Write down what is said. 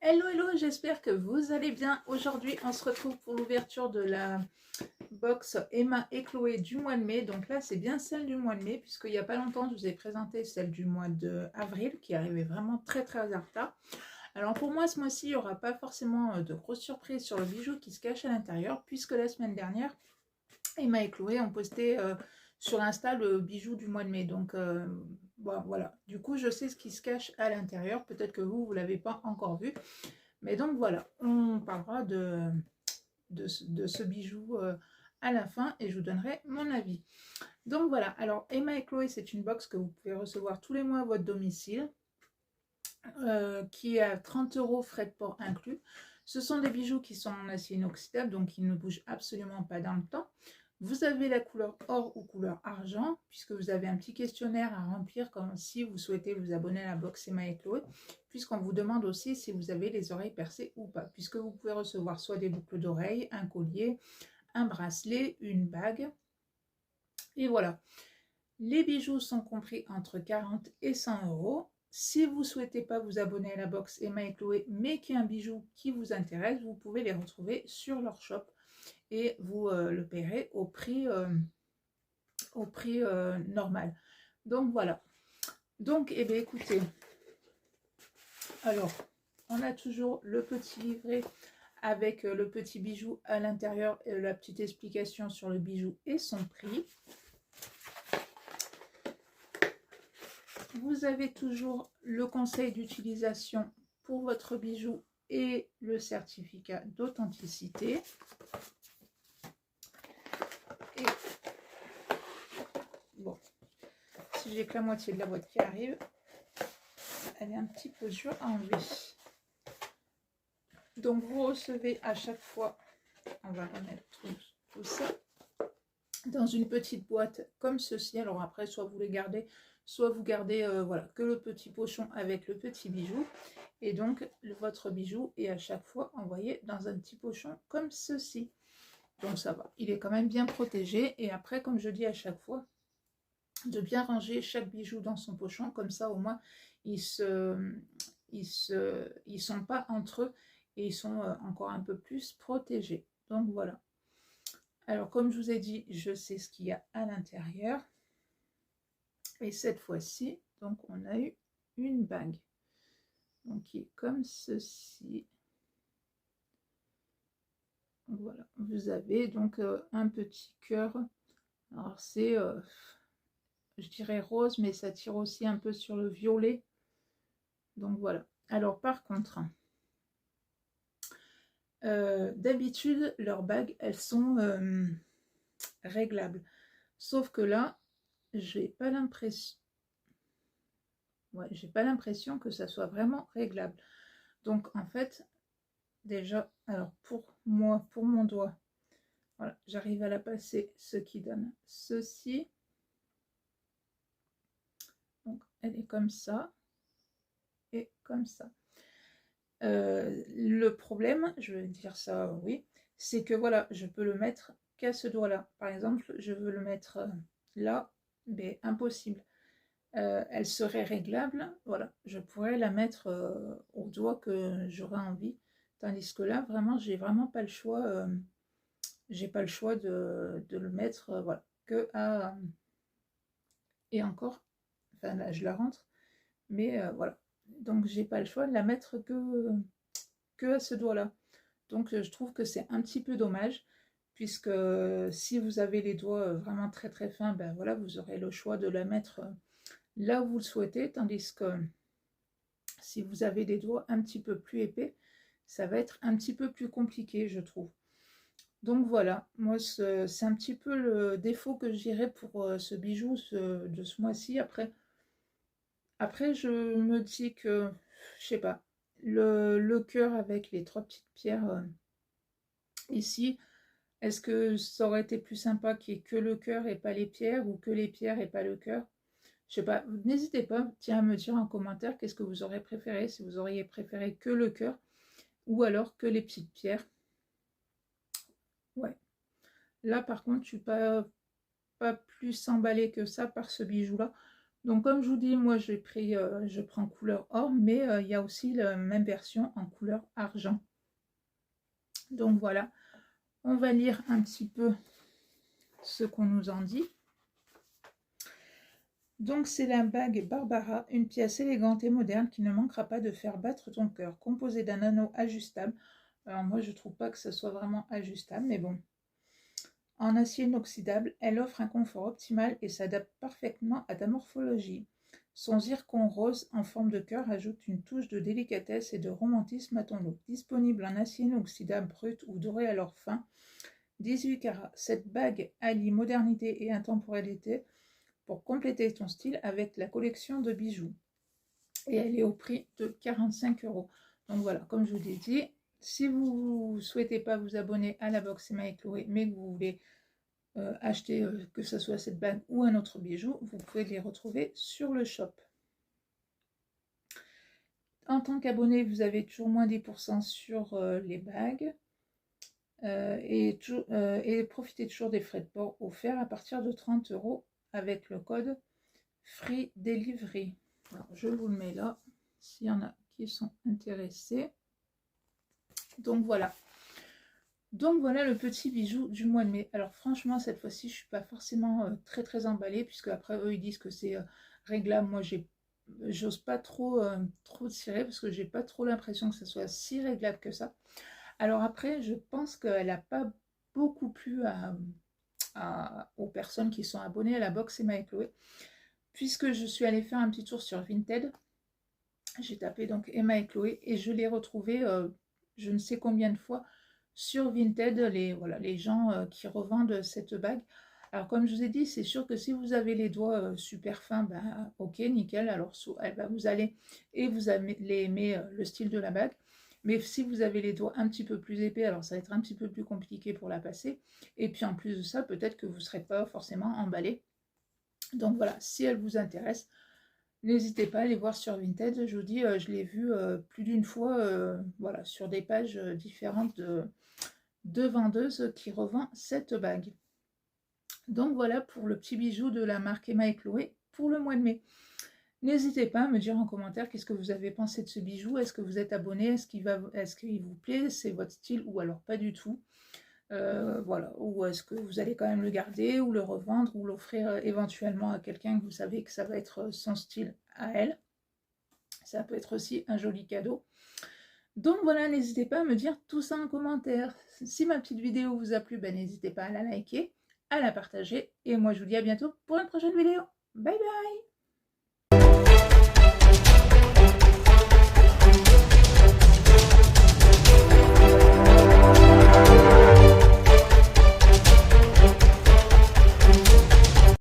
Hello, hello, j'espère que vous allez bien. Aujourd'hui, on se retrouve pour l'ouverture de la box Emma et Chloé du mois de mai. Donc là, c'est bien celle du mois de mai, puisqu'il n'y a pas longtemps, je vous ai présenté celle du mois d'avril, qui arrivait vraiment très très en retard. Alors pour moi, ce mois-ci, il n'y aura pas forcément de grosses surprises sur le bijou qui se cache à l'intérieur, puisque la semaine dernière, Emma et Chloé ont posté sur Insta le bijou du mois de mai. Donc bon, voilà, du coup je sais ce qui se cache à l'intérieur. Peut-être que vous ne l'avez pas encore vu. Mais donc voilà, on parlera de ce bijou à la fin et je vous donnerai mon avis. Donc voilà, alors Emma et Chloé, c'est une box que vous pouvez recevoir tous les mois à votre domicile, qui est à 30 € frais de port inclus. Ce sont des bijoux qui sont en acier inoxydable, donc ils ne bougent absolument pas dans le temps. Vous avez la couleur or ou couleur argent, puisque vous avez un petit questionnaire à remplir comme si vous souhaitez vous abonner à la box Emma et Chloé, puisqu'on vous demande aussi si vous avez les oreilles percées ou pas, puisque vous pouvez recevoir soit des boucles d'oreilles, un collier, un bracelet, une bague. Et voilà. Les bijoux sont compris entre 40 et 100 €. Si vous ne souhaitez pas vous abonner à la box Emma et Chloé, mais qu'il y a un bijou qui vous intéresse, vous pouvez les retrouver sur leur shop et vous le paierez au prix normal. Donc voilà. Donc, eh bien, écoutez, alors, on a toujours le petit livret avec le petit bijou à l'intérieur et la petite explication sur le bijou et son prix. Vous avez toujours le conseil d'utilisation pour votre bijou et le certificat d'authenticité. Et bon, si j'ai que la moitié de la boîte qui arrive, elle est un petit peu dure à enlever. Donc vous recevez à chaque fois, on va remettre tout ça dans une petite boîte comme ceci. Alors après, soit vous les gardez, soit vous gardez voilà, que le petit pochon avec le petit bijou. Et donc votre bijou est à chaque fois envoyé dans un petit pochon comme ceci. Donc ça va, il est quand même bien protégé. Et après, comme je dis à chaque fois, de bien ranger chaque bijou dans son pochon, comme ça au moins ils sont pas entre eux et ils sont encore un peu plus protégés. Donc voilà. Alors comme je vous ai dit, je sais ce qu'il y a à l'intérieur. Et cette fois-ci, donc on a eu une bague. Donc qui est comme ceci. Voilà, vous avez donc un petit cœur. Alors c'est, je dirais rose, mais ça tire aussi un peu sur le violet. Donc voilà. Alors par contre, d'habitude, leurs bagues, elles sont réglables. Sauf que là, j'ai pas l'impression. Ouais, j'ai pas l'impression que ça soit vraiment réglable. Donc en fait, déjà, alors pour moi, pour mon doigt, voilà, j'arrive à la passer, ce qui donne ceci. Donc elle est comme ça et comme ça. Le problème, je vais dire ça, oui, c'est que voilà, je peux le mettre qu'à ce doigt-là. Par exemple, je veux le mettre là, mais impossible. Elle serait réglable, voilà, je pourrais la mettre au doigt que j'aurais envie. Tandis que là, vraiment, j'ai vraiment pas le choix. J'ai pas le choix de le mettre, voilà, que à. Et encore, enfin là, je la rentre, mais voilà. Donc, j'ai pas le choix de la mettre que à ce doigt-là. Donc je trouve que c'est un petit peu dommage, puisque si vous avez les doigts vraiment très très fins, ben voilà, vous aurez le choix de la mettre là où vous le souhaitez, tandis que si vous avez des doigts un petit peu plus épais, ça va être un petit peu plus compliqué, je trouve. Donc voilà, moi c'est un petit peu le défaut que je dirais pour ce bijou de ce mois-ci. Après, je me dis que, je sais pas, le cœur avec les 3 petites pierres ici, est-ce que ça aurait été plus sympa qu'il n'y ait que le cœur et pas les pierres, ou que les pierres et pas le cœur? Je sais pas, n'hésitez pas, tiens, à me dire en commentaire qu'est-ce que vous aurez préféré, si vous auriez préféré que le cœur, ou alors que les petites pierres. Ouais. Là, par contre, je suis pas plus emballée que ça par ce bijou-là. Donc comme je vous dis, moi je prends couleur or, mais il y a aussi la même version en couleur argent. Donc voilà, on va lire un petit peu ce qu'on nous en dit. Donc c'est la bague Barbara, une pièce élégante et moderne qui ne manquera pas de faire battre ton cœur, composée d'un anneau ajustable. Alors moi je trouve pas que ce soit vraiment ajustable, mais bon. En acier inoxydable, elle offre un confort optimal et s'adapte parfaitement à ta morphologie. Son zircon rose en forme de cœur ajoute une touche de délicatesse et de romantisme à ton look. Disponible en acier inoxydable brut ou doré à l'or fin, 18 carats. Cette bague allie modernité et intemporalité pour compléter ton style avec la collection de bijoux. Et elle est au prix de 45 €. Donc voilà, comme je vous l'ai dit, si vous ne souhaitez pas vous abonner à la box Emma et Chloé, mais que vous voulez acheter que ce soit cette bague ou un autre bijou, vous pouvez les retrouver sur le shop. En tant qu'abonné, vous avez toujours moins 10% sur les bagues et profitez toujours des frais de port offerts à partir de 30 € avec le code Free Delivery. Alors, je vous le mets là s'il y en a qui sont intéressés. Donc voilà. Donc voilà le petit bijou du mois de mai. Alors franchement, cette fois-ci, je ne suis pas forcément très emballée, puisque après eux, ils disent que c'est réglable. Moi, j'ose pas trop tirer, parce que j'ai pas trop l'impression que ce soit si réglable que ça. Alors après, je pense qu'elle n'a pas beaucoup plu aux personnes qui sont abonnées à la box Emma et Chloé, puisque je suis allée faire un petit tour sur Vinted. J'ai tapé donc Emma et Chloé et je l'ai retrouvé je ne sais combien de fois sur Vinted, les gens qui revendent cette bague. Alors comme je vous ai dit, c'est sûr que si vous avez les doigts super fins, ben, ok, nickel, alors vous allez et vous allez aimer le style de la bague. Mais si vous avez les doigts un petit peu plus épais, alors ça va être un petit peu plus compliqué pour la passer. Et puis en plus de ça, peut-être que vous ne serez pas forcément emballé. Donc voilà, si elle vous intéresse, n'hésitez pas à aller voir sur Vinted. Je vous dis, je l'ai vu plus d'une fois voilà, sur des pages différentes de vendeuses qui revendent cette bague. Donc voilà pour le petit bijou de la marque Emma et Chloé pour le mois de mai. N'hésitez pas à me dire en commentaire qu'est-ce que vous avez pensé de ce bijou. Est-ce que vous êtes abonné? Est-ce qu'il vous plaît? C'est votre style ou alors pas du tout? Voilà, ou est-ce que vous allez quand même le garder ou le revendre ou l'offrir éventuellement à quelqu'un que vous savez que ça va être son style à elle. Ça peut être aussi un joli cadeau. Donc voilà, n'hésitez pas à me dire tout ça en commentaire. Si ma petite vidéo vous a plu, ben, n'hésitez pas à la liker, à la partager. Et moi je vous dis à bientôt pour une prochaine vidéo. Bye bye!